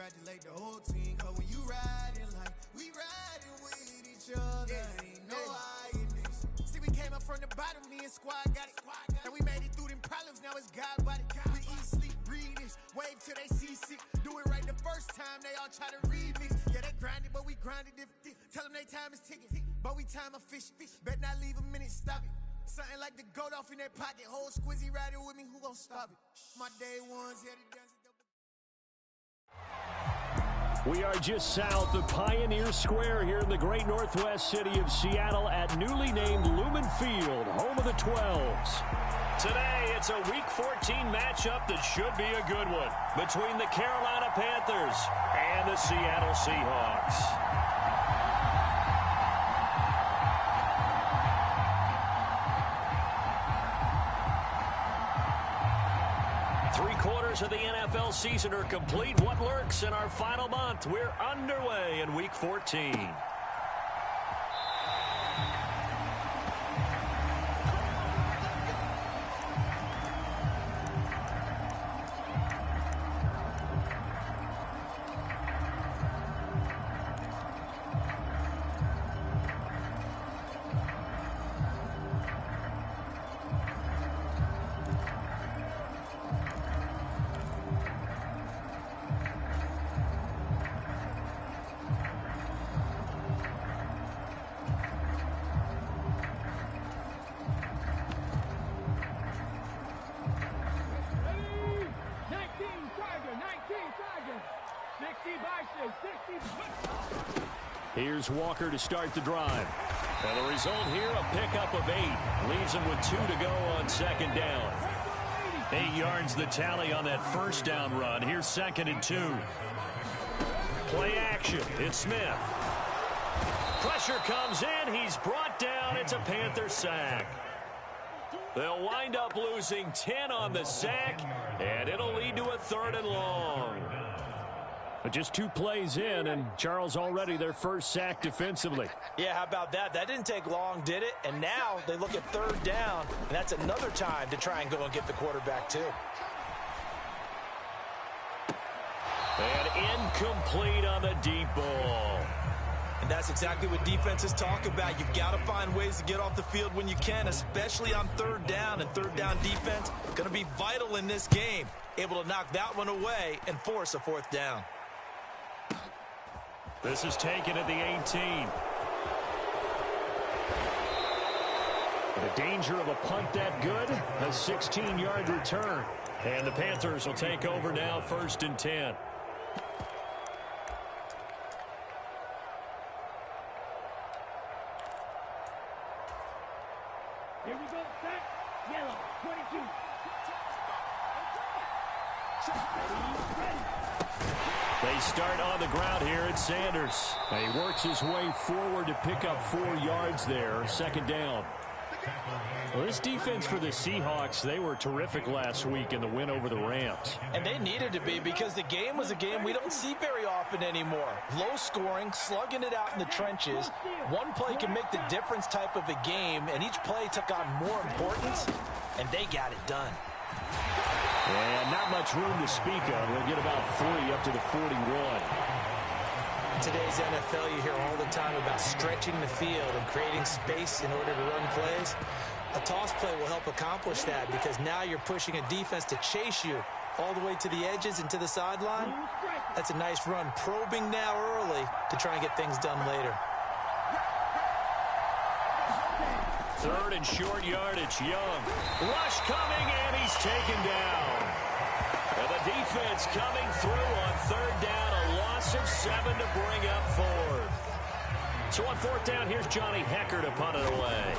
congratulate the whole team, cause when you riding like we riding with each other, ain't no hiding this. See, we came up from the bottom, me and squad got it. And we made it through them problems, now it's God body. We eat, sleep, breathe this, wave till they see sick. Do it right the first time, they all try to remix. Yeah, they grinded, but we grinded different. Tell them they time is ticking, but we time a fish. Bet not leave a minute, stop it. Something like the goat off in their pocket. Whole squizzy riding with me, who gon' stop it? My day ones, yeah, they dance it. We are just south of Pioneer Square here in the great northwest city of Seattle at newly named Lumen Field, home of the 12s. Today, it's a Week 14 matchup that should be a good one between the Carolina Panthers and the Seattle Seahawks. Of the NFL season are complete. What lurks in our final month? We're underway in Week 14. Here's Walker to start the drive. And the result here, a pickup of 8. Leaves him with 2 to go on second down. 8 yards the tally on that first down run. Here's 2nd and 2. Play action. It's Smith. Pressure comes in. He's brought down. It's a Panther sack. They'll wind up losing 10 on the sack, and it'll lead to a 3rd and long. But just 2 plays in, and Charles already their first sack defensively. Yeah, how about that? That didn't take long, did it? And now they look at 3rd down, and that's another time to try and go and get the quarterback too. And incomplete on the deep ball. And that's exactly what defenses talk about. You've got to find ways to get off the field when you can, especially on 3rd down. And 3rd down defense going to be vital in this game. Able to knock that one away and force a 4th down. This is taken at the 18. The danger of a punt that good, a 16-yard return. And the Panthers will take over now, 1st and 10. Here we go, set, yellow, 22. They start on the ground here at Sanders. And he works his way forward to pick up 4 yards there, 2nd down. Well, this defense for the Seahawks, they were terrific last week in the win over the Rams. And they needed to be because the game was a game we don't see very often anymore. Low scoring, slugging it out in the trenches. One play can make the difference type of a game, and each play took on more importance, and they got it done. And not much room to speak of. They'll get about 3 up to the 41. In today's NFL, you hear all the time about stretching the field and creating space in order to run plays. A toss play will help accomplish that because now you're pushing a defense to chase you all the way to the edges and to the sideline. That's a nice run, probing now early to try and get things done later. 3rd and short yardage, Young. Rush coming, and he's taken down. And the defense coming through on 3rd down, a loss of 7 to bring up 4th. So on 4th down, here's Johnny Hekker to punt it away.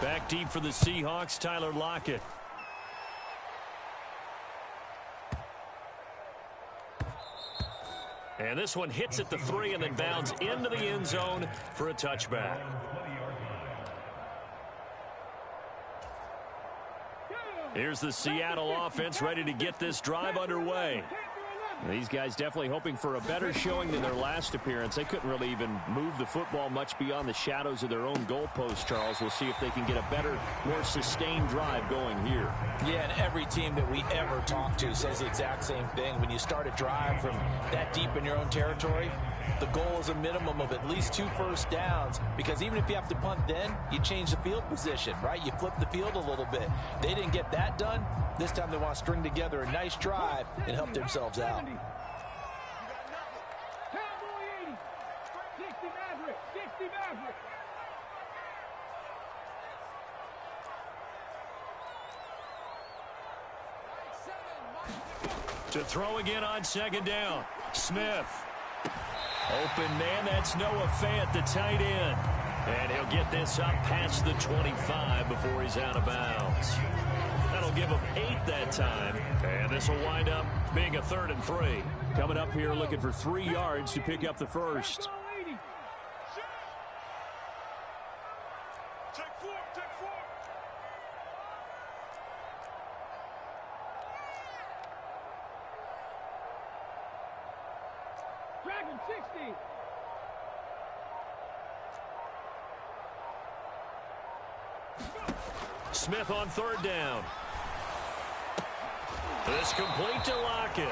Back deep for the Seahawks, Tyler Lockett. And this one hits at the 3 and then bounds into the end zone for a touchback. Here's the Seattle offense ready to get this drive underway. These guys definitely hoping for a better showing than their last appearance. They couldn't really even move the football much beyond the shadows of their own goalpost, Charles. We'll see if they can get a better, more sustained drive going here. Yeah, and every team that we ever talk to says the exact same thing. When you start a drive from that deep in your own territory, the goal is a minimum of at least 2 first downs, because even if you have to punt then, you change the field position, right? You flip the field a little bit. They didn't get that done. This time they want to string together a nice drive and help themselves out. Cowboy 80. 60 Maverick. 60 Maverick. To throw again on second down. Smith. Open man, that's Noah Fant, the tight end. And he'll get this up past the 25 before he's out of bounds. That'll give him 8 that time. And this will wind up being a 3rd and 3. Coming up here looking for 3 yards to pick up the first. Dragon 60. Smith on 3rd down. This complete to Lockett.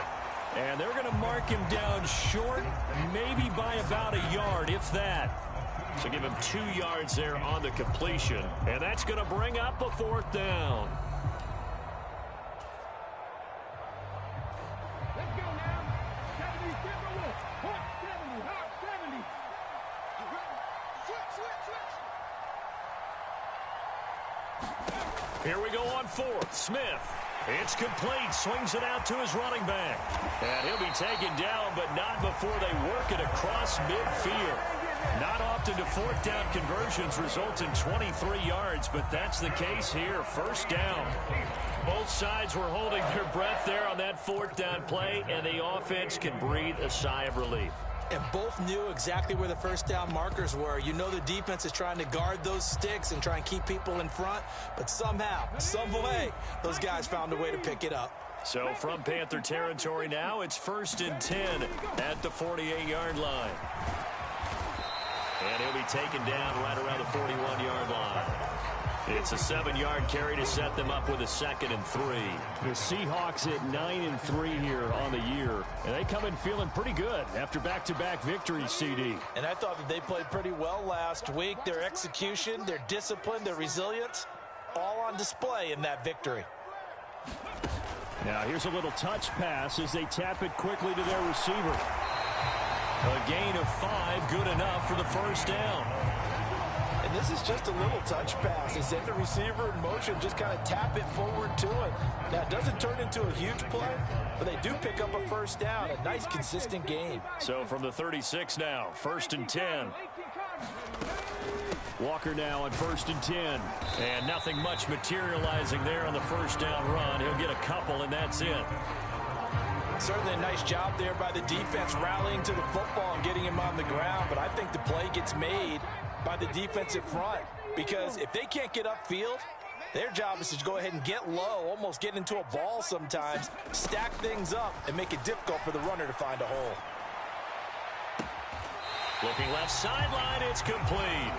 And they're going to mark him down short, maybe by about a yard, if that. So give him 2 yards there on the completion. And that's going to bring up a 4th down. Let's go now. 70 Timberwolves. Hawk 70. Hawk 70. Here we go on 4th. Smith. It's complete. Swings it out to his running back. And he'll be taken down, but not before they work it across midfield. Not often do 4th down conversions result in 23 yards, but that's the case here. 1st down. Both sides were holding their breath there on that 4th down play, and the offense can breathe a sigh of relief. And both knew exactly where the 1st down markers were. You know the defense is trying to guard those sticks and try and keep people in front, but somehow, some way, those guys found a way to pick it up. So from Panther territory now, it's 1st and 10 at the 48-yard line. And he'll be taken down right around the 41-yard line. It's a 7-yard carry to set them up with a 2nd and 3. The Seahawks at 9-3 here on the year. And they come in feeling pretty good after back-to-back victories, CD. And I thought that they played pretty well last week. Their execution, their discipline, their resilience, all on display in that victory. Now here's a little touch pass as they tap it quickly to their receiver. A gain of 5, good enough for the 1st down. And this is just a little touch pass. They send the receiver in motion, just kind of tap it forward to him. Now, it doesn't turn into a huge play, but they do pick up a 1st down, a nice, consistent gain. So from the 36 now, 1st and 10. Walker now on 1st and 10. And nothing much materializing there on the 1st down run. He'll get a couple, and that's it. Certainly a nice job there by the defense rallying to the football and getting him on the ground, but I think the play gets made by the defensive front, because if they can't get upfield, their job is to go ahead and get low, almost get into a ball sometimes, stack things up, and make it difficult for the runner to find a hole. Looking left sideline, it's complete.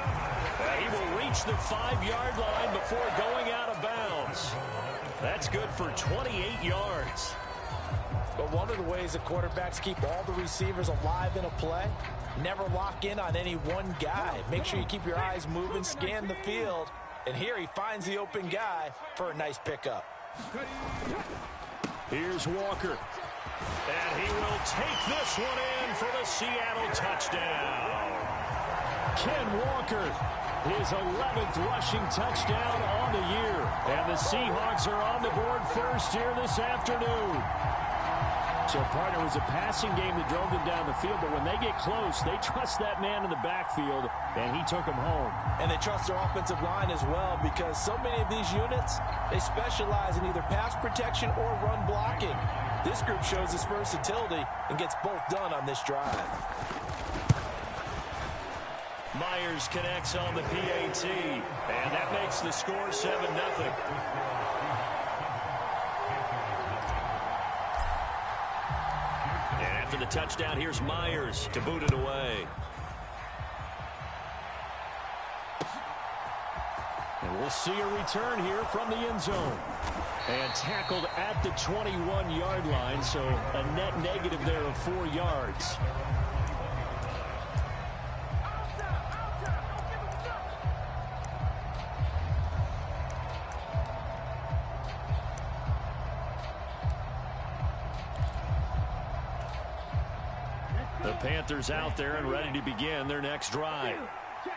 He will reach the 5-yard line before going out of bounds. That's good for 28 yards. But one of the ways that quarterbacks keep all the receivers alive in a play, never lock in on any one guy. Make sure you keep your eyes moving, scan the field. And here he finds the open guy for a nice pickup. Here's Walker. And he will take this one in for the Seattle touchdown. Ken Walker, his 11th rushing touchdown on the year. And the Seahawks are on the board first here this afternoon. So, partner, it was a passing game that drove them down the field, but when they get close, they trust that man in the backfield, and he took them home. And they trust their offensive line as well, because so many of these units, they specialize in either pass protection or run blocking. This group shows its versatility and gets both done on this drive. Myers connects on the PAT, and that makes the score 7-0. after the touchdown. Here's Myers to boot it away. And we'll see a return here from the end zone. And tackled at the 21-yard line, so a net negative there of 4 yards. The Panthers out there and ready to begin their next drive.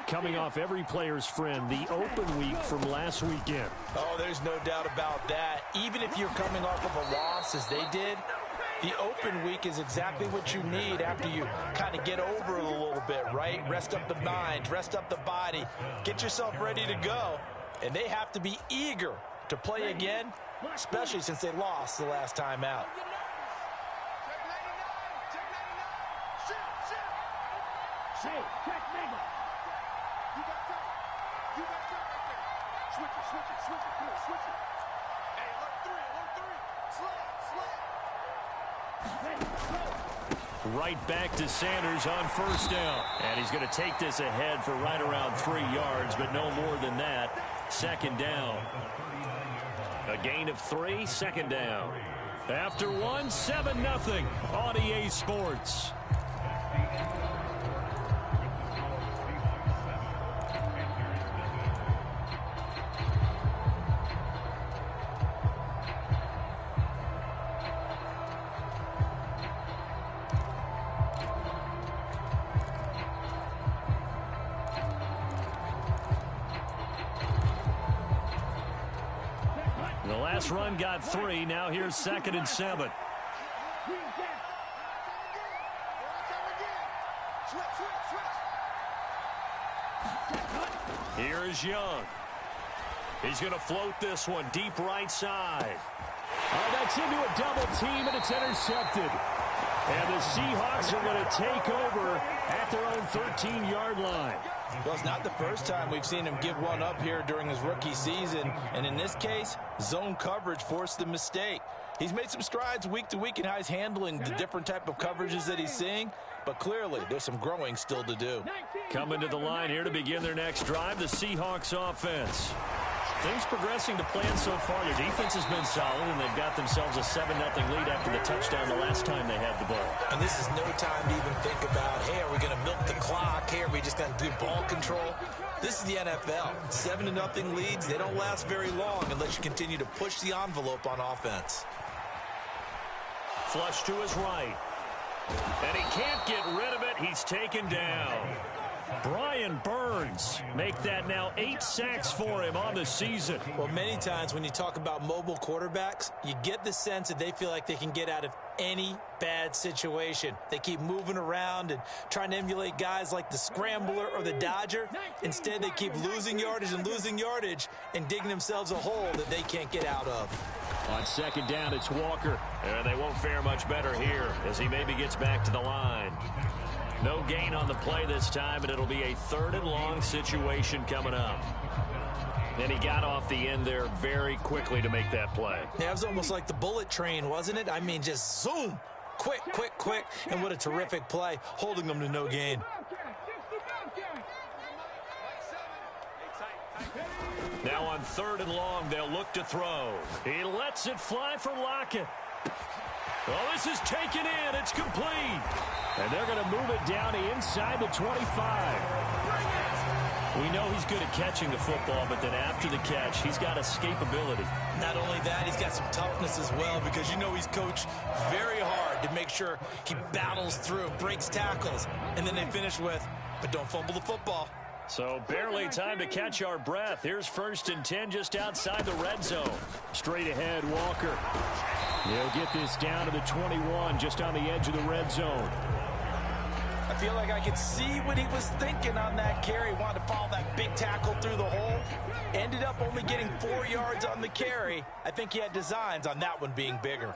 Coming off every player's friend, the open week from last weekend. Oh, there's no doubt about that. Even if you're coming off of a loss as they did, the open week is exactly what you need after you kind of get over it a little bit, right? Rest up the mind, rest up the body, get yourself ready to go. And they have to be eager to play again, especially since they lost the last time out. Check 99. You got time. You got time right there. Switch it, switch it, switch it. Come on, switch it. Hey, alert 3, alert 3. Slide, slide. Right back to Sanders on first down. And he's going to take this ahead for right around 3 yards, but no more than that. Second down. A gain of 3, second down. After one, 7-0 on EA Sports. The last run got 3. Now here's 2nd and 7. Here is Young. He's going to float this one deep right side. Oh, that's into a double team, and it's intercepted. And the Seahawks are going to take over at their own 13-yard line. Well, it's not the first time we've seen him give one up here during his rookie season. And in this case, zone coverage forced the mistake. He's made some strides week to week in how he's handling the different type of coverages that he's seeing. But clearly, there's some growing still to do. Coming to the line here to begin their next drive, the Seahawks offense. Things progressing to plan so far. Their defense has been solid, and they've got themselves a 7-0 lead after the touchdown the last time they had the ball. And this is no time to even think about, hey, are we going to milk the clock? Hey, are we just going to do ball control? This is the NFL. 7-0 leads, they don't last very long unless you continue to push the envelope on offense. Flush to his right. And he can't get rid of it. He's taken down. Brian Burns make that now 8 sacks for him on the season. Well, many times when you talk about mobile quarterbacks, you get the sense that they feel like they can get out of any bad situation. They keep moving around and trying to emulate guys like the Scrambler or the Dodger. Instead, they keep losing yardage and digging themselves a hole that they can't get out of. On second down, it's Walker. And they won't fare much better here as he maybe gets back to the line. No gain on the play this time, and it'll be a 3rd and long situation coming up. And he got off the end there very quickly to make that play. Yeah, it was almost like the bullet train, wasn't it? I mean, just zoom. Quick, quick, quick. And what a terrific play, holding them to no gain. Now on 3rd and long, they'll look to throw. He lets it fly for Lockett. Well, this is taken in. It's complete. And they're going to move it down inside the 25. We know he's good at catching the football, but then after the catch, he's got escapability. Not only that, he's got some toughness as well, because you know he's coached very hard to make sure he battles through, breaks tackles, and then they finish with, but don't fumble the football. So barely time to catch our breath. Here's 1st and 10 just outside the red zone. Straight ahead, Walker. He'll get this down to the 21, just on the edge of the red zone. I feel like I could see what he was thinking on that carry. Wanted to follow that big tackle through the hole. Ended up only getting 4 yards on the carry. I think he had designs on that one being bigger.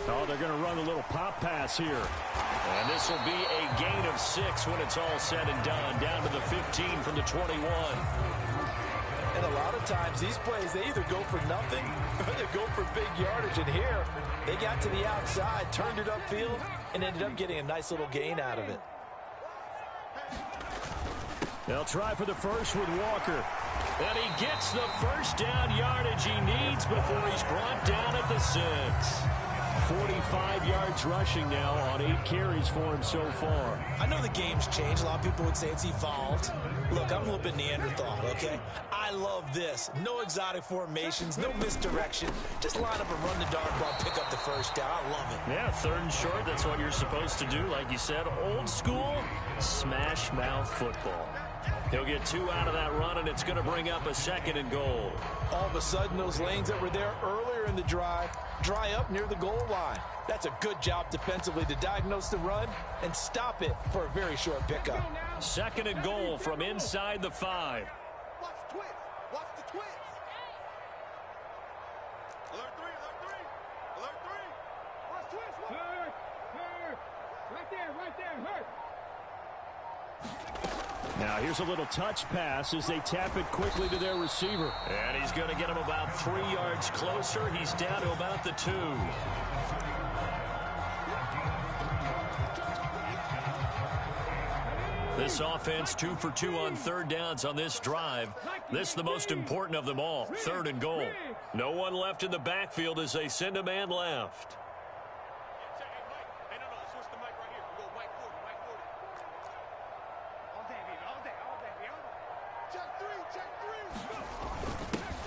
Oh, they're going to run a little pop pass here. And this will be a gain of 6 when it's all said and done. Down to the 15 from the 21. And a lot of times these plays, they either go for nothing or they go for big yardage. And here, they got to the outside, turned it upfield, and ended up getting a nice little gain out of it. They'll try for the first with Walker. And he gets the first down yardage he needs before he's brought down at the 6. 45 yards rushing now on 8 carries for him so far. I know the game's changed. A lot of people would say it's evolved. Look, I'm a little bit Neanderthal, okay? I love this. No exotic formations, no misdirection. Just line up and run the darn ball, pick up the first down. I love it. Yeah, 3rd and short, that's what you're supposed to do. Like you said, old school, smash mouth football. He'll get 2 out of that run, and it's going to bring up a 2nd and goal. All of a sudden, those lanes that were there earlier in the drive dry up near the goal line. That's a good job defensively to diagnose the run and stop it for a very short pickup. 2nd and goal from inside the 5. Watch the twist. Watch the twist. Alert 3, alert 3. Alert 3. Watch twist. Hurt. Right there, hurt. Now here's a little touch pass as they tap it quickly to their receiver. And he's going to get him about 3 yards closer. He's down to about the 2. This offense 2 for 2 on 3rd downs on this drive. This is the most important of them all, 3rd and goal. No one left in the backfield as they send a man left.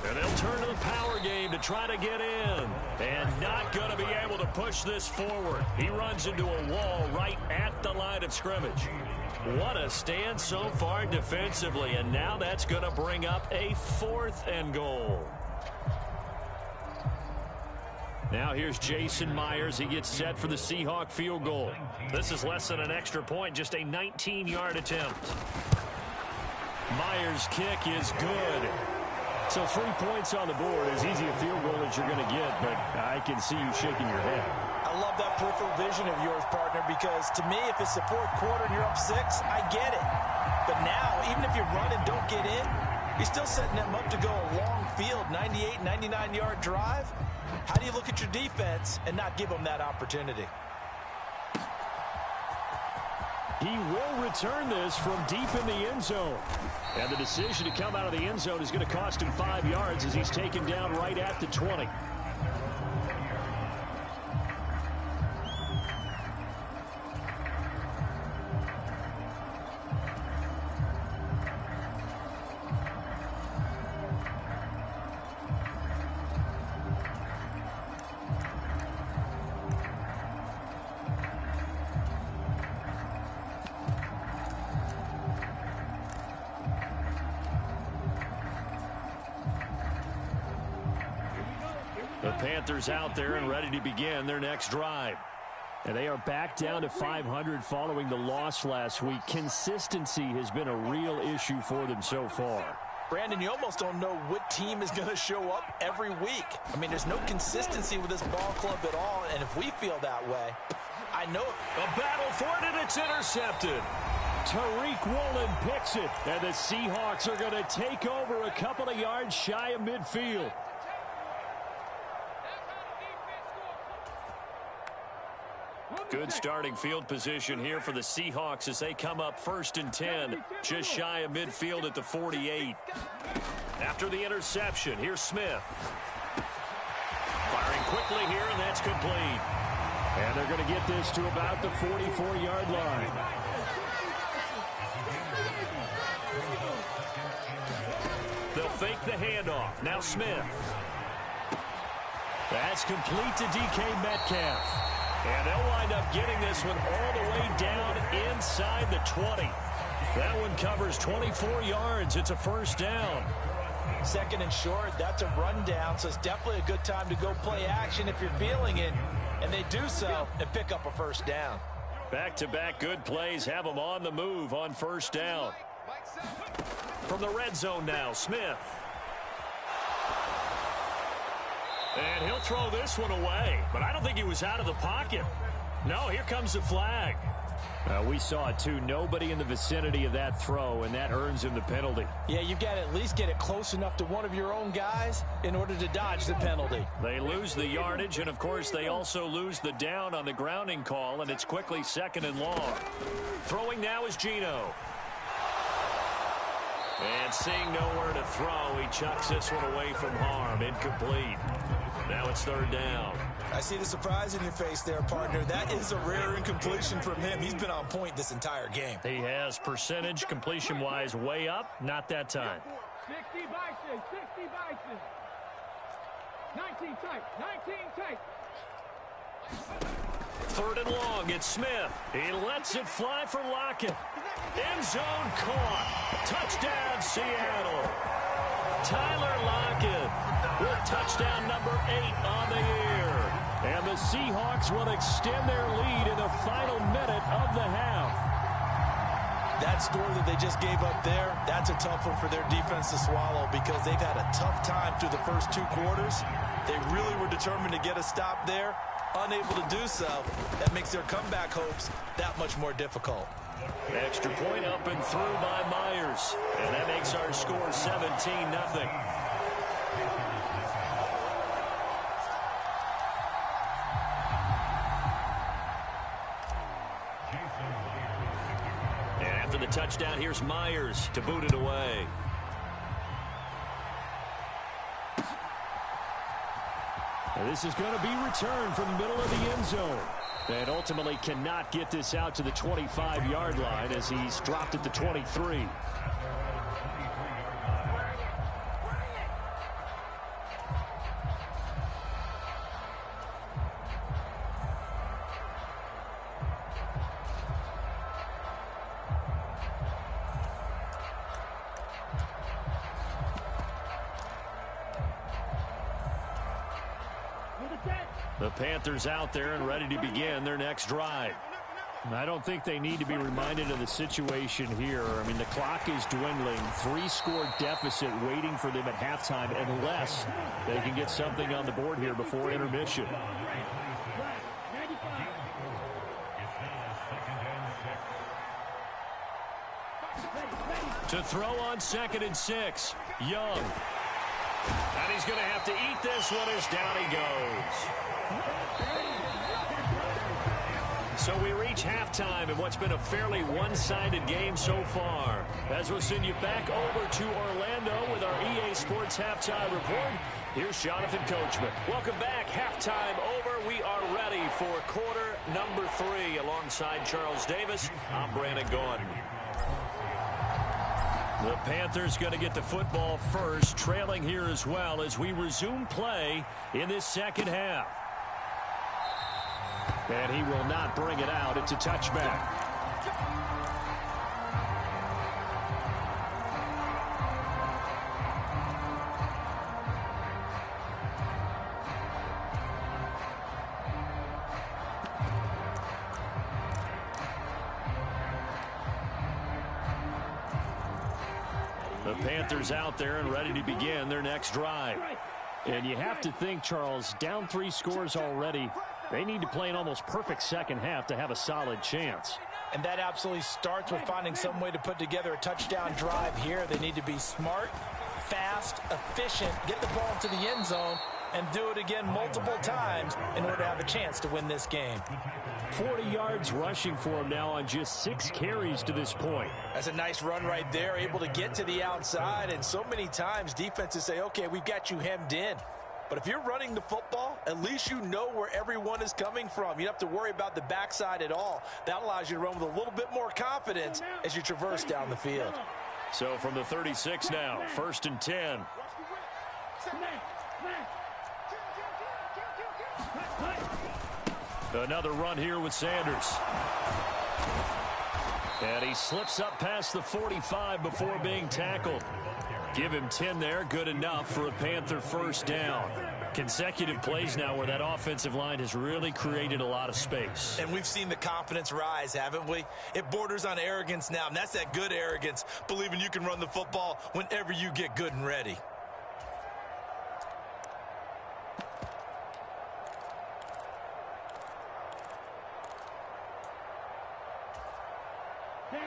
And they'll turn to the power game to try to get in. And not going to be able to push this forward. He runs into a wall right at the line of scrimmage. What a stand so far defensively. And now that's going to bring up a 4th and goal. Now here's Jason Myers. He gets set for the Seahawk field goal. This is less than an extra point, just a 19-yard attempt. Myers' kick is good. So 3 points on the board, as easy a field goal as you're going to get, but I can see you shaking your head. I love that peripheral vision of yours, partner, because to me, if it's the 4th quarter and you're up 6, I get it. But now, even if you run and don't get in, you're still setting them up to go a long field, 98, 99-yard drive. How do you look at your defense and not give them that opportunity? He will return this from deep in the end zone. And the decision to come out of the end zone is going to cost him 5 yards as he's taken down right at the 20. The Panthers out there and ready to begin their next drive. And they are back down to 500 following the loss last week. Consistency has been a real issue for them so far. Brandon, you almost don't know what team is going to show up every week. I mean, there's no consistency with this ball club at all, and if we feel that way, I know it. A battle for it, and it's intercepted. Tariq Woolen picks it, and the Seahawks are going to take over a couple of yards shy of midfield. Good starting field position here for the Seahawks as they come up 1st and 10, just shy of midfield at the 48. After the interception, here's Smith. Firing quickly here, and that's complete. And they're going to get this to about the 44-yard line. They'll fake the handoff. Now Smith. That's complete to DK Metcalf. And they'll wind up getting this one all the way down inside the 20. That one covers 24 yards. It's a 1st down. 2nd and short, that's a rundown, so it's definitely a good time to go play action if you're feeling it. And they do so and pick up a 1st down. Back-to-back good plays have them on the move on 1st down. From the red zone now, Smith. And he'll throw this one away, but I don't think he was out of the pocket. No, here comes the flag. We saw it too. Nobody in the vicinity of that throw, and that earns him the penalty. Yeah, you've got to at least get it close enough to one of your own guys in order to dodge the penalty. They lose the yardage, and of course they also lose the down on the grounding call, and it's quickly 2nd and long. Throwing now is Geno. And seeing nowhere to throw, he chucks this one away from harm. Incomplete. Now it's 3rd down. I see the surprise in your face there, partner. That is a rare incompletion from him. He's been on point this entire game. He has percentage completion-wise way up. Not that time. 60 Bison, 60 Bison. 19 tight, 19 tight. 3rd and long, it's Smith. He lets it fly for Lockett. End zone caught. Touchdown, Seattle. Tyler Lockett with touchdown number 8 on the year. And the Seahawks will extend their lead in the final minute of the half. That score that they just gave up there, that's a tough one for their defense to swallow because they've had a tough time through the first 2 quarters. They really were determined to get a stop there. Unable to do so, that makes their comeback hopes that much more difficult. Extra point up and through by Myers. And that makes our score 17-0. And after the touchdown, here's Myers to boot it away. And this is going to be returned from the middle of the end zone. And ultimately cannot get this out to the 25-yard line as he's dropped at the 23. The Panthers out there and ready to begin their next drive. I don't think they need to be reminded of the situation here. I mean, the clock is dwindling. 3-score deficit waiting for them at halftime unless they can get something on the board here before intermission. To throw on 2nd and 6, Young. And he's going to have to eat this one as down he goes. So we reach halftime in what's been a fairly one-sided game so far. As we'll send you back over to Orlando with our EA Sports Halftime Report, here's Jonathan Coachman. Welcome back. Halftime over. We are ready for quarter number 3. Alongside Charles Davis, I'm Brandon Gaudin. The Panthers going to get the football first, trailing here as well as we resume play in this second half. And he will not bring it out. It's a touchback. The Panthers out there and ready to begin their next drive. And you have to think, Charles, down 3 scores already. They need to play an almost perfect second half to have a solid chance. And that absolutely starts with finding some way to put together a touchdown drive here. They need to be smart, fast, efficient, get the ball into the end zone, and do it again multiple times in order to have a chance to win this game. 40 yards rushing for him now on just 6 carries to this point. That's a nice run right there, able to get to the outside, and so many times defenses say, okay, we've got you hemmed in. But if you're running the football, at least you know where everyone is coming from. You don't have to worry about the backside at all. That allows you to run with a little bit more confidence as you traverse down the field. So from the 36 now, 1st and 10. Another run here with Sanders. And he slips up past the 45 before being tackled. Give him 10 there, good enough for a Panther first down. Consecutive plays now where that offensive line has really created a lot of space. And we've seen the confidence rise, haven't we? It borders on arrogance now, and that's that good arrogance, believing you can run the football whenever you get good and ready.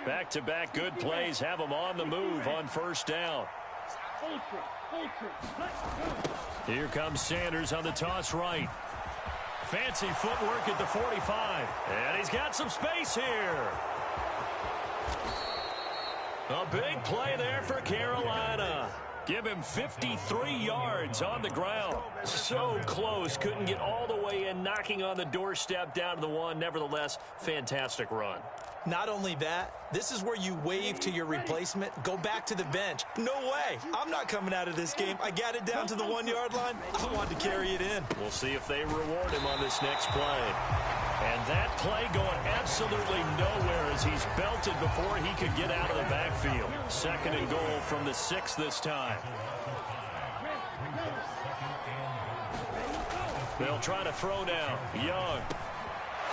Back-to-back good plays have them on the move on first down. Here comes Sanders on the toss right. Fancy footwork at the 45. And he's got some space here. A big play there for Carolina. Give him 53 yards on the ground. So close. Couldn't get all the way in, knocking on the doorstep down to the one. Nevertheless, fantastic run. Not only that, this is where you wave to your replacement, go back to the bench. No way. I'm not coming out of this game. I got it down to the 1-yard line. I wanted to carry it in. We'll see if they reward him on this next play. And that play going absolutely nowhere as he's belted before he could get out of the backfield. 2nd and goal from the 6 this time. They'll try to throw now. Young.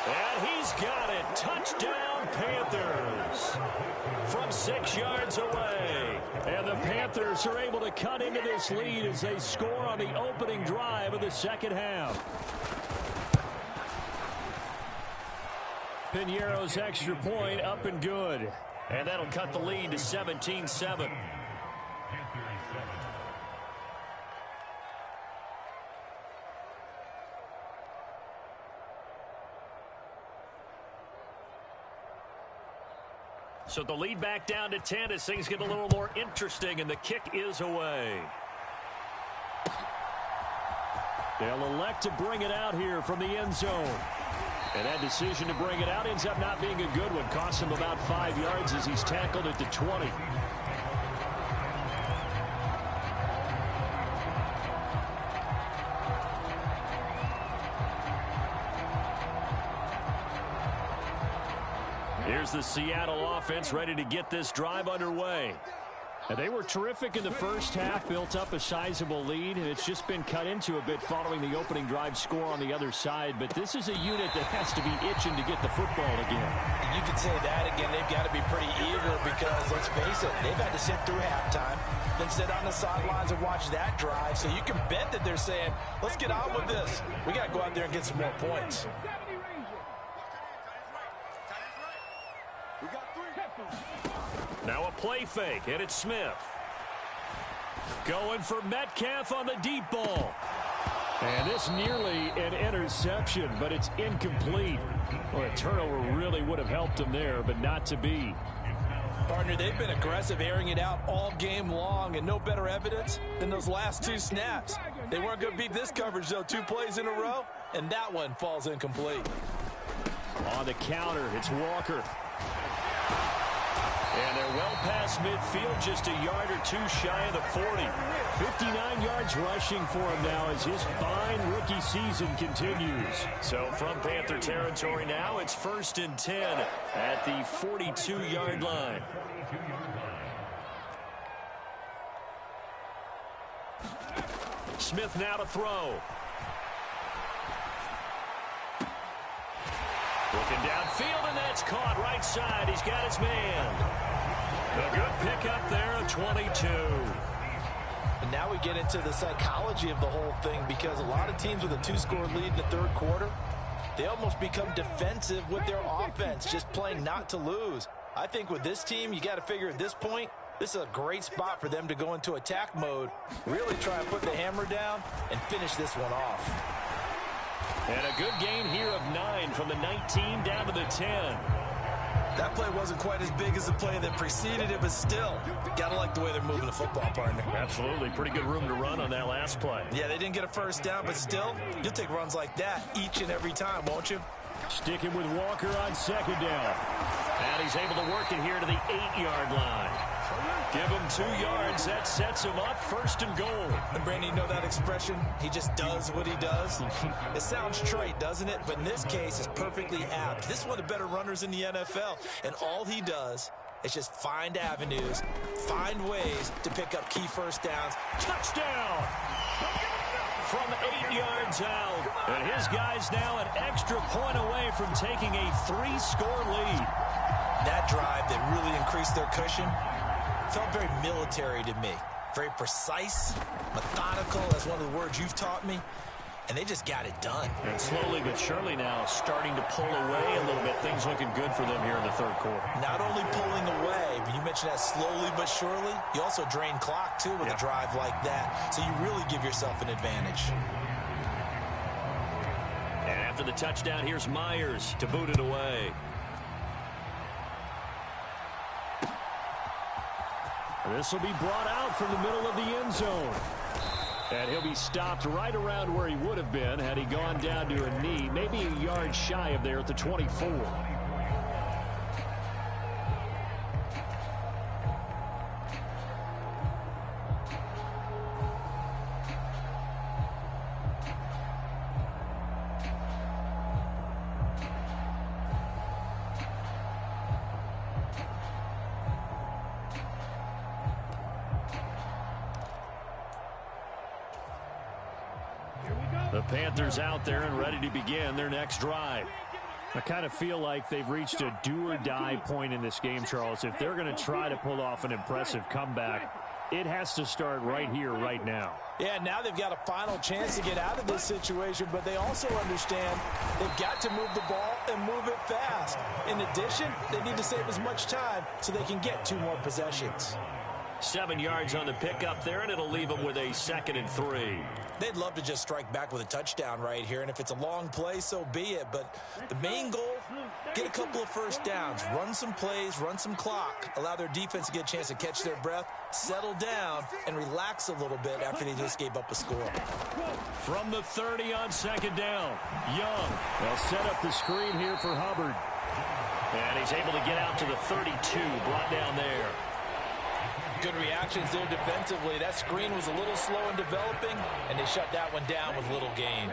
And he's got it. Touchdown, Panthers. From 6 yards away. And the Panthers are able to cut into this lead as they score on the opening drive of the second half. Piñeiro's extra point up and good. And that'll cut the lead to 17-7. So the lead back down to 10 as things get a little more interesting, and the kick is away. They'll elect to bring it out here from the end zone. And that decision to bring it out ends up not being a good one. Costs him about 5 yards as he's tackled at the 20. Here's the Seattle offense ready to get this drive underway. And they were terrific in the first half, built up a sizable lead, and it's just been cut into a bit following the opening drive score on the other side. But this is a unit that has to be itching to get the football again. You could say that again. They've got to be pretty eager because, let's face it, they've had to sit through halftime, then sit on the sidelines and watch that drive. So you can bet that they're saying, let's get on with this. We got to go out there and get some more points. Now a play fake, and it's Smith. Going for Metcalf on the deep ball. And this nearly an interception, but it's incomplete. Well, a turnover really would have helped him there, but not to be. Partner, they've been aggressive, airing it out all game long, and no better evidence than those last 2 snaps. They weren't going to beat this coverage, though. 2 plays in a row, and that one falls incomplete. On the counter, it's Walker. And they're well past midfield, just a yard or 2 shy of the 40. 59 yards rushing for him now as his fine rookie season continues. So from Panther territory now, it's 1st and 10 at the 42-yard line. Smith now to throw. Looking downfield, and that's caught right side. He's got his man. A good pickup there of 22. And now we get into the psychology of the whole thing, because a lot of teams with a 2-score lead in the 3rd quarter, they almost become defensive with their offense, just playing not to lose. I think with this team, you got to figure at this point, this is a great spot for them to go into attack mode, really try and put the hammer down and finish this one off. And a good gain here of 9 from the 19 down to the 10. That play wasn't quite as big as the play that preceded it, but still, got to like the way they're moving the football, partner. Absolutely. Pretty good room to run on that last play. Yeah, they didn't get a first down, but still, you'll take runs like that each and every time, won't you? Sticking with Walker on 2nd down. And he's able to work it here to the 8-yard line. Give him 2 yards. That sets him up 1st and goal. And Brandon, you know that expression? He just does what he does. It sounds trite, doesn't it? But in this case, it's perfectly apt. This is one of the better runners in the NFL. And all he does is just find avenues, find ways to pick up key first downs. Touchdown! From 8 yards out. And his guy's now an extra point away from taking a 3-score lead. That drive that really increased their cushion felt very military to me. Very precise, methodical, that's one of the words you've taught me. and they just got it done. And slowly but surely now starting to pull away a little bit. Things looking good for them here in the third quarter. Not only pulling away, but you mentioned that slowly but surely. You also drain clock, too, with a drive like that. So you really give yourself an advantage. And after the touchdown, here's Myers to boot it away. This will be brought out from the middle of the end zone. And he'll be stopped right around where he would have been had he gone down to a knee, maybe a yard shy of there at the 24. The Panthers out there and ready to begin their next drive. I kind of feel like they've reached a do-or-die point in this game, Charles. If they're going to try to pull off an impressive comeback, it has to start right here, right now. Yeah, now they've got a final chance to get out of this situation, but they also understand they've got to move the ball and move it fast. In addition, they need to save as much time so they can get 2 more possessions. 7 yards on the pickup there, and it'll leave them with a 2nd and 3. They'd love to just strike back with a touchdown right here, and if it's a long play, so be it. But the main goal, get a couple of first downs, run some plays, run some clock, allow their defense to get a chance to catch their breath, settle down, and relax a little bit after they just gave up a score. From the 30 on 2nd down, Young. They'll set up the screen here for Hubbard. And he's able to get out to the 32, brought down there. Good reactions there defensively. That screen was a little slow in developing, and they shut that one down with little gain.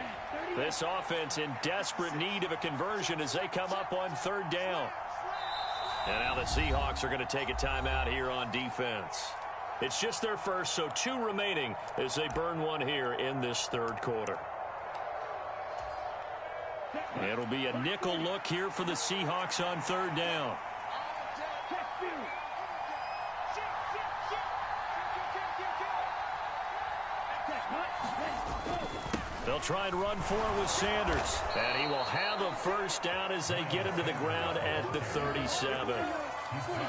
This offense in desperate need of a conversion as they come up on 3rd down. And now the Seahawks are going to take a timeout here on defense. It's just their first, so 2 remaining as they burn one here in this 3rd quarter. It'll be a nickel look here for the Seahawks on 3rd down. They'll try and run for it with Sanders. And he will have a first down as they get him to the ground at the 37.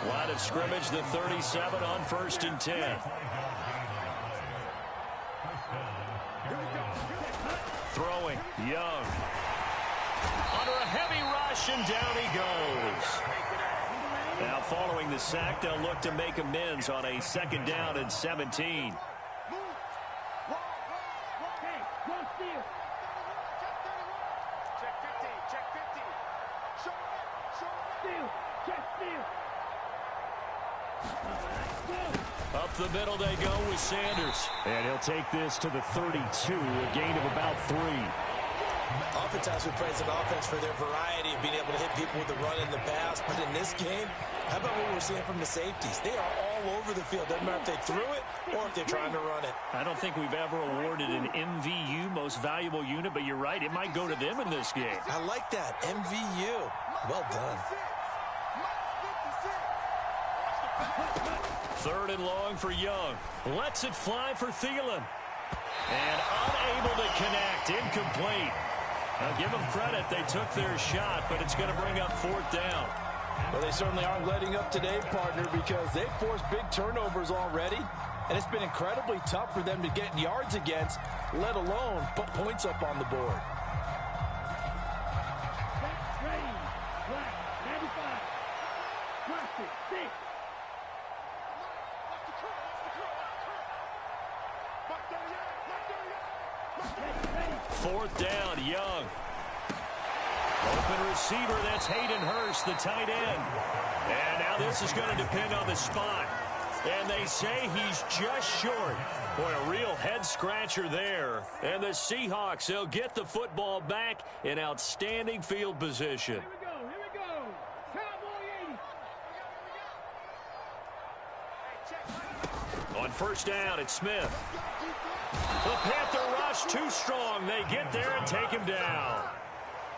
Line of scrimmage, the 37 on 1st and 10. Throwing, Young. Under a heavy rush, and down he goes. Now following the sack, they'll look to make amends on a 2nd down and 17. Up the middle they go with Sanders. And he'll take this to the 32, a gain of about 3. Oftentimes we praise an offense for their variety of being able to hit people with the run in the pass. But in this game, how about what we're seeing from the safeties? They are all over the field. Doesn't matter if they threw it or if they're trying to run it. I don't think we've ever awarded an MVU, most valuable unit, but you're right, it might go to them in this game. I like that, MVU. Well done. 3rd and long for Young. Lets it fly for Thielen. And unable to connect, incomplete. Now give them credit, they took their shot, but it's going to bring up 4th down. Well, they certainly aren't letting up today, partner, because they've forced big turnovers already, and it's been incredibly tough for them to get yards against, let alone put points up on the board. Fourth down, Young. Open receiver, that's Hayden Hurst, the tight end. And now this is going to depend on the spot. And they say he's just short. Boy, a real head-scratcher there. And the Seahawks, they'll get the football back in outstanding field position. On first down, it's Smith. The Panther rush too strong. They get there and take him down.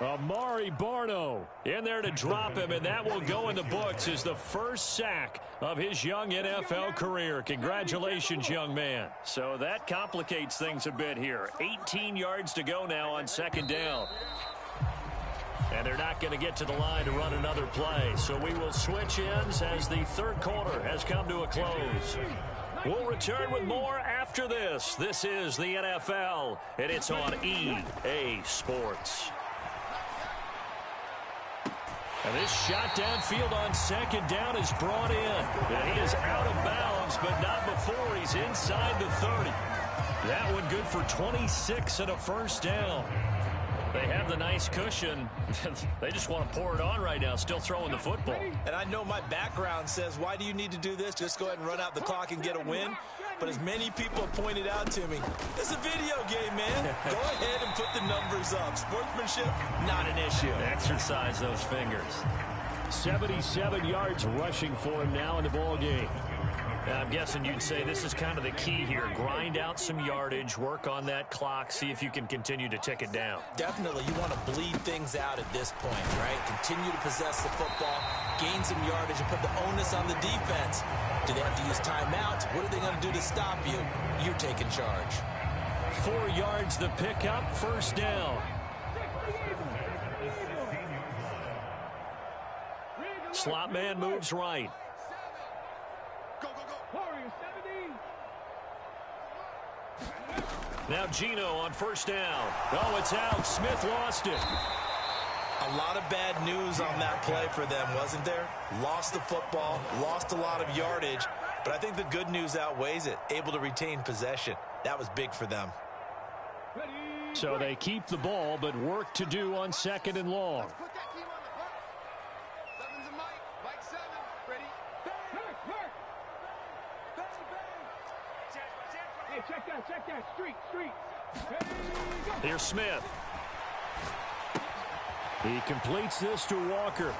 Amari Barno in there to drop him, and that will go in the books as the first sack of his young NFL career. Congratulations, young man. So that complicates things a bit here. 18 yards to go now on second down. And they're not going to get to the line to run another play. So we will switch ends as the third quarter has come to a close. We'll return with more after this. This is the NFL, and it's on EA Sports. And this shot downfield on second down is brought in. And he is out of bounds, but not before he's inside the 30. That one good for 26 and a first down. They have the nice cushion. They just want to pour it on right now, still throwing the football. And I know my background says, why do you need to do this? Just go ahead and run out the clock and get a win. But as many people have pointed out to me, it's a video game, man. Go ahead and put the numbers up. Sportsmanship, not an issue. Exercise those fingers. 77 yards rushing for him now in the ball game. I'm guessing you'd say this is kind of the key here. Grind out some yardage, work on that clock, see if you can continue to tick it down. Definitely, you want to bleed things out at this point, right? Continue to possess the football, gain some yardage, and put the onus on the defense. Do they have to use timeouts? What are they going to do to stop you? You're taking charge. 4 yards the pickup, first down. Slot man moves right. Now Geno on first down. Oh, it's out. Smith lost it. A lot of bad news on that play for them, wasn't there? Lost the football, lost a lot of yardage, but I think the good news outweighs it. Able to retain possession. That was big for them. So they keep the ball, but work to do on second and long. Check that, street. Here's Smith. He completes this to Walker.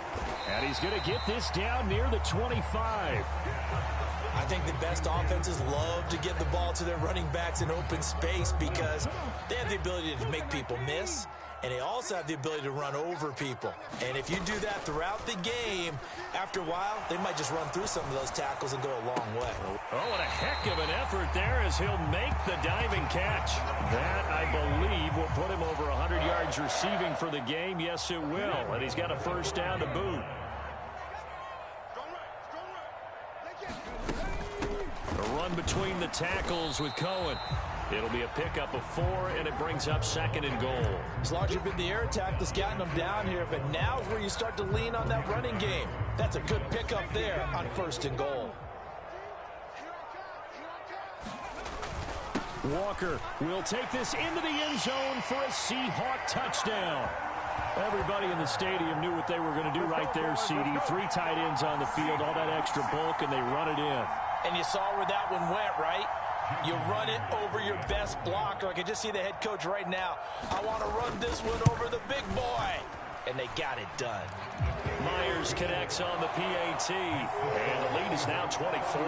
And he's going to get this down near the 25. I think the best offenses love to get the ball to their running backs in open space because they have the ability to make people miss, and they also have the ability to run over people. And if you do that throughout the game, after a while, they might just run through some of those tackles and go a long way. Oh, what a heck of an effort there as he'll make the diving catch. That, I believe, will put him over 100 yards receiving for the game. Yes, it will. And he's got a first down to boot. A run between the tackles with Cohen. It'll be a pickup of 4, and it brings up second and goal. It's largely been the air attack that's gotten them down here, but now is where you start to lean on that running game. That's a good pickup there on first and goal. Walker will take this into the end zone for a Seahawk touchdown. Everybody in the stadium knew what they were going to do right there, CD. 3 tight ends on the field, all that extra bulk, and they run it in. And you saw where that one went, right? You run it over your best blocker. I can just see the head coach right now. I want to run this one over the big boy. And they got it done. Myers connects on the PAT. And the lead is now 24.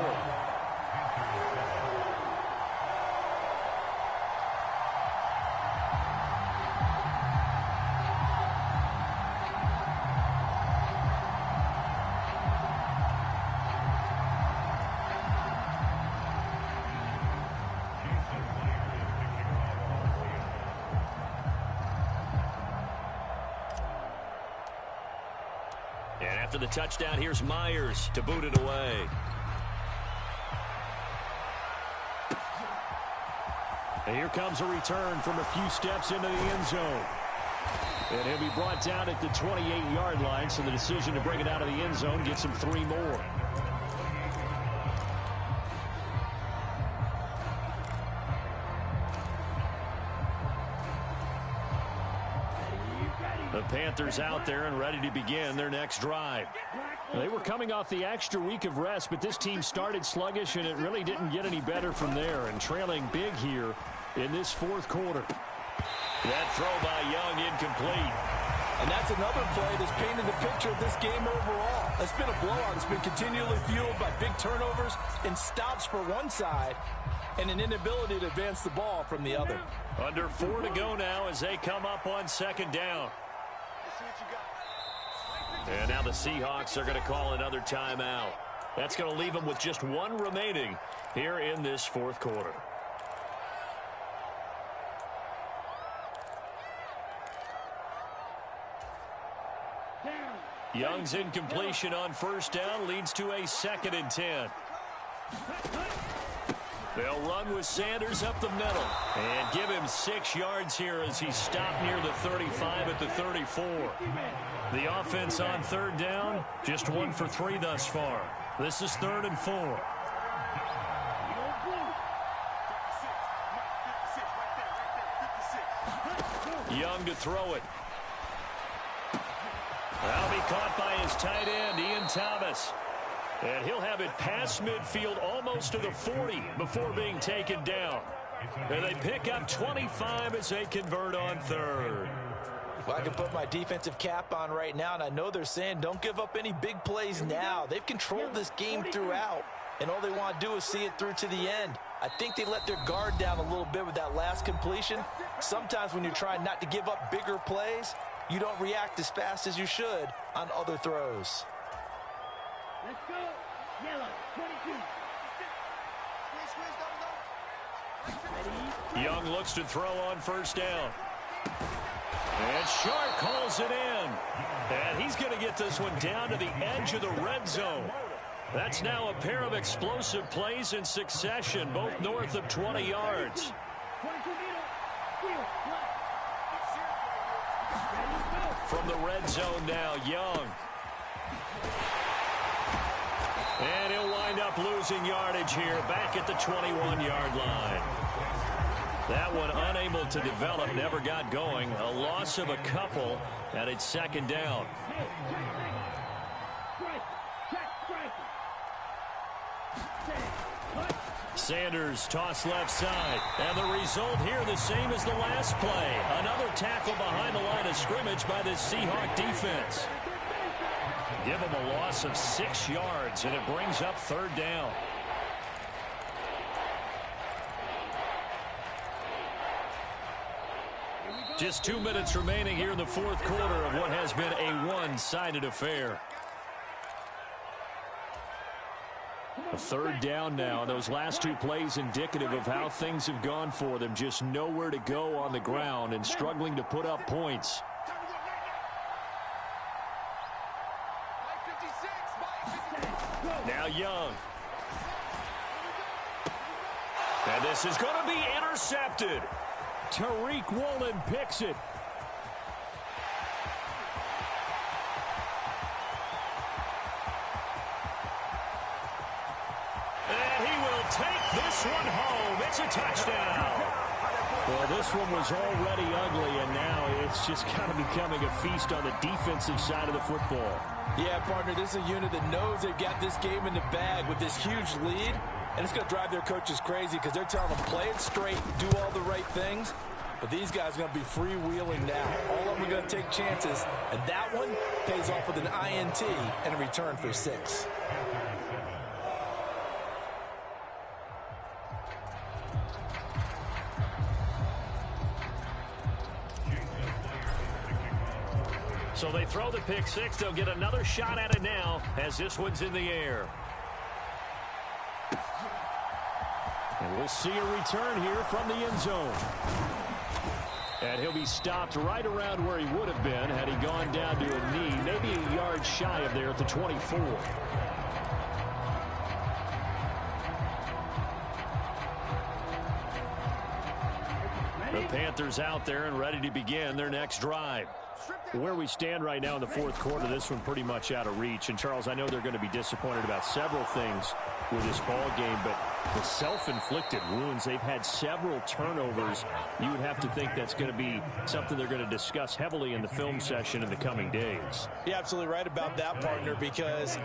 After the touchdown, here's Myers to boot it away. And here comes a return from a few steps into the end zone. And he'll be brought down at the 28-yard line, so the decision to bring it out of the end zone gets him 3 more. The Panthers out there and ready to begin their next drive. They were coming off the extra week of rest, but this team started sluggish, and it really didn't get any better from there, and trailing big here in this fourth quarter. That throw by Young incomplete. And that's another play that's painted the picture of this game overall. It's been a blowout. It's been continually fueled by big turnovers and stops for one side and an inability to advance the ball from the other. Under 4 to go now as they come up on second down. And now the Seahawks are going to call another timeout. That's going to leave them with just one remaining here in this fourth quarter. Young's incompletion on first down leads to a 2nd and 10. They'll run with Sanders up the middle and give him 6 yards here as he stopped near the 35 at the 34. The offense on third down, just 1 for 3 thus far. This is 3rd and 4. Young to throw it. That'll be caught by his tight end, Ian Thomas. And he'll have it past midfield almost to the 40 before being taken down. And they pick up 25 as they convert on 3rd. Well, I can put my defensive cap on right now, and I know they're saying don't give up any big plays now. They've controlled this game throughout, and all they want to do is see it through to the end. I think they let their guard down a little bit with that last completion. Sometimes when you're trying not to give up bigger plays, you don't react as fast as you should on other throws. Let's go. Yellow, 22. Young looks to throw on first down. And Sharp calls it in. And he's going to get this one down to the edge of the red zone. That's now a pair of explosive plays in succession, both north of 20 yards. 22 meter. From the red zone now, Young. And he'll wind up losing yardage here back at the 21-yard line. That one unable to develop, never got going. A loss of a couple, and it's 2nd down. Sanders toss left side. And the result here the same as the last play. Another tackle behind the line of scrimmage by this Seahawk defense. Give them a loss of 6 yards, and it brings up 3rd down. Just 2 minutes remaining here in the fourth quarter of what has been a one-sided affair. A 3rd down now. Those last 2 plays indicative of how things have gone for them. Just nowhere to go on the ground and struggling to put up points. Now Young. And this is going to be intercepted. Tariq Woolen picks it. And he will take this one home. It's a touchdown. Well, this one was already ugly, and now it's just kind of becoming a feast on the defensive side of the football. Yeah, partner, this is a unit that knows they've got this game in the bag with this huge lead, and it's going to drive their coaches crazy because they're telling them play it straight, do all the right things. But these guys are going to be freewheeling now. All of them are going to take chances, and that one pays off with an INT and a return for 6. So they throw the pick 6. They'll get another shot at it now as this one's in the air. And we'll see a return here from the end zone. And he'll be stopped right around where he would have been had he gone down to a knee, maybe a yard shy of there at the 24. The Panthers out there and ready to begin their next drive. Where we stand right now in the fourth quarter, this one pretty much out of reach. And, Charles, I know they're going to be disappointed about several things with this ball game, but the self-inflicted wounds, they've had several turnovers. You would have to think that's going to be something they're going to discuss heavily in the film session in the coming days. You're absolutely right about that, partner, because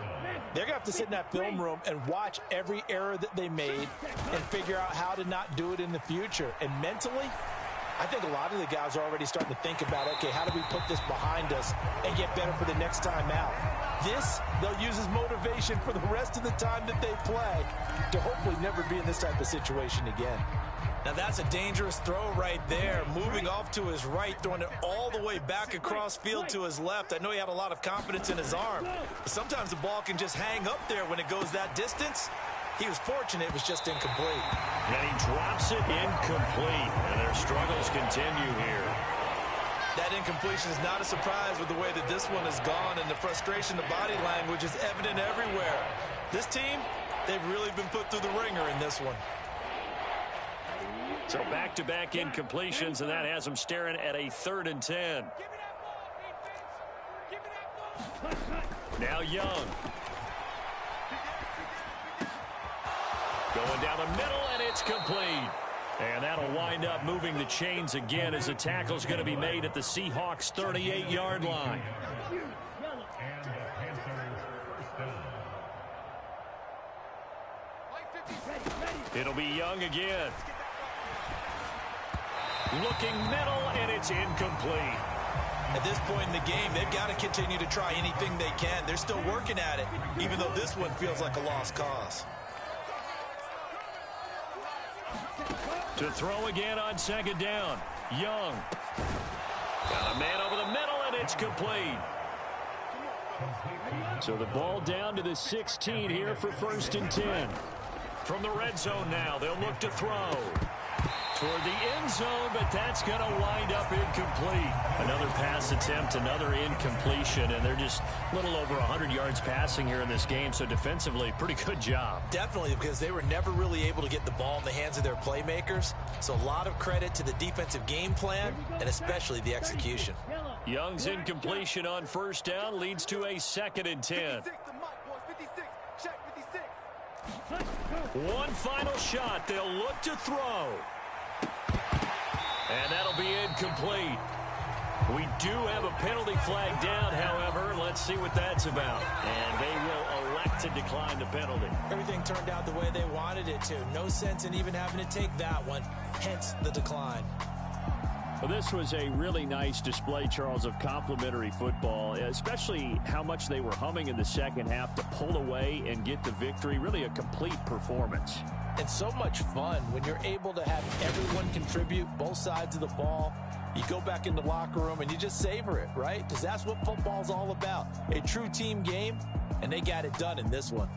they're going to have to sit in that film room and watch every error that they made and figure out how to not do it in the future. And mentally, I think a lot of the guys are already starting to think about, okay, how do we put this behind us and get better for the next time out? This, they'll use as motivation for the rest of the time that they play to hopefully never be in this type of situation again. Now that's a dangerous throw right there. Moving off to his right, throwing it all the way back across field to his left. I know he had a lot of confidence in his arm, but sometimes the ball can just hang up there when it goes that distance. He was fortunate it was just incomplete. And he drops it incomplete, and their struggles continue here. That incompletion is not a surprise with the way that this one has gone, and the frustration, the body language is evident everywhere. This team, they've really been put through the ringer in this one. So back-to-back incompletions, and that has them staring at a 3rd and 10. Now Young. Going down the middle, and it's complete. And that'll wind up moving the chains again as the tackle's going to be made at the Seahawks' 38-yard line. It'll be Young again. Looking middle, and it's incomplete. At this point in the game, they've got to continue to try anything they can. They're still working at it, even though this one feels like a lost cause. To throw again on 2nd down. Young. Got a man over the middle, and it's complete. So the ball down to the 16 here for 1st and 10. From the red zone now, they'll look to throw. Toward the end zone, but that's going to wind up incomplete. Another pass attempt, another incompletion, and they're just a little over 100 yards passing here in this game, so defensively, pretty good job. Definitely, because they were never really able to get the ball in the hands of their playmakers, so a lot of credit to the defensive game plan, and especially the execution. Young's incompletion on 1st down leads to a 2nd and 10. One final shot. They'll look to throw. And that'll be incomplete. We do have a penalty flag down, however. Let's see what that's about. And they will elect to decline the penalty. Everything turned out the way they wanted it to. No sense in even having to take that one, hence the decline. Well, this was a really nice display, Charles, of complimentary football, especially how much they were humming in the second half to pull away and get the victory. Really a complete performance. And so much fun when you're able to have everyone contribute, both sides of the ball. You go back in the locker room and you just savor it, right? Because that's what football's all about. A true team game, and they got it done in this one.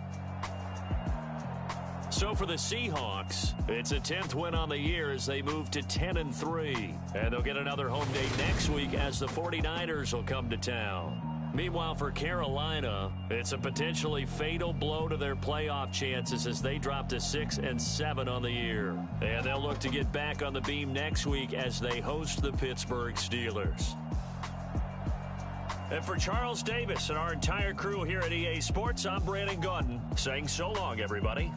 So for the Seahawks, it's a 10th win on the year as they move to 10-3. And they'll get another home day next week as the 49ers will come to town. Meanwhile, for Carolina, it's a potentially fatal blow to their playoff chances as they drop to 6-7 on the year. And they'll look to get back on the beam next week as they host the Pittsburgh Steelers. And for Charles Davis and our entire crew here at EA Sports, I'm Brandon Gaudin saying so long, everybody.